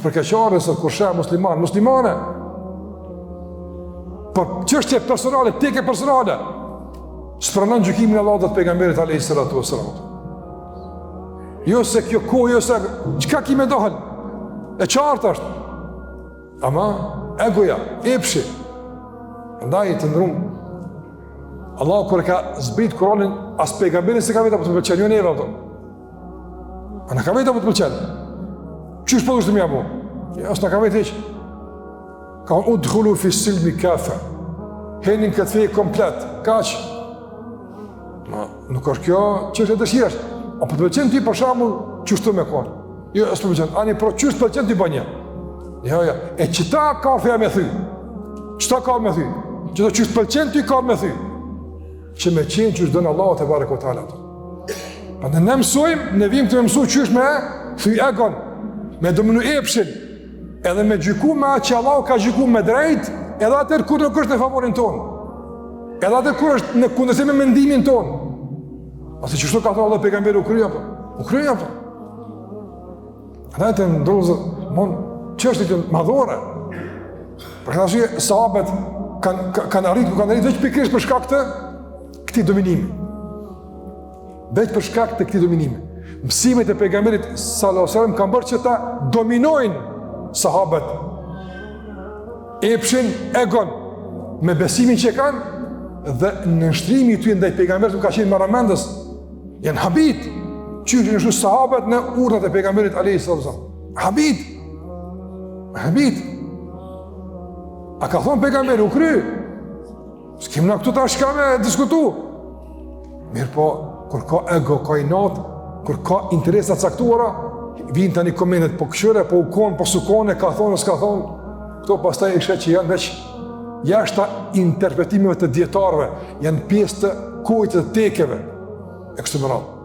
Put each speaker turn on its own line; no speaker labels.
është për keqare se kur sheh muslimane. Për çështje personale, teke personale, s'pranon gjykimin e Allahut dhe të pejgamberit alayhis salatu wassalam. Jo se kjo kohë, jo se çka ki me dohën. E qartë është. Ama egoja, epshi. Andaj të ndrum. Allah kur ka zbrit Kur'anin as pejgamberin se ka vetë apo të pëlqen jo neve ato. Ana ka vetë apo të pëlqen. Çish po duhet të më apo? Ja, as na ka vetë hiç. Ka udkhulu fi silmi kafa. Henin këtë fejë komplet. Kaq. Ma, nuk është kjo çështë dëshirash. Apo të pëlqen ti për shembull çështu me kon. Jo, as të pëlqen. Ani pro çështë pëlqen ti bën. Jo. E çita ka feja me thy. Çta ka me thy? Çdo çështë pëlqen ti ka me thy. Që me qenë çështë don Allahu te barekuhu teala. Prandaj ne mësojmë, ne vim të mësoj çështë me thy egon, me dominu epshin, edhe me gjyku me atë që Allahu ka gjyku me drejt, edhe atër kur nuk është në favorin tonë, edhe atër kur është në kundërshtim me mendimin tonë. Ase çështo ka thënë Allah pejgamberi u kryeja po. Ata të ndrozë çështje madhore. Për këtë arsye sahabët kanë arritur veç pikërisht për shkak të këtij dominimi. Veç për shkak të këtij dominimi. Mësimet e pejgamberit sallallahu alajhi wasallam kanë bërë që ta dominojnë sahabët. Epshin, egon, me besimin që kanë dhe në nështrimi i tyre ndaj pejgamberit nuk ka qenë marramendës. Janë habit. Qysh në sahabët në urdhat e pejgamberit alayhis salam. Habit. A ka thonë pejgamberi u kry? S'kem na këtu tash ka me diskutu. Mirë po, kur ka ego, ka inat, kur ka interesa caktuara, vinë tani komendet po këshyre, po ukon, po sukone, ka thonë, s'ka thonë. Këto pastaj e kështë që janë veç jashta interpretimeve të dietarëve, janë pjesë të kujtë të tekeve. E kështu me radhë.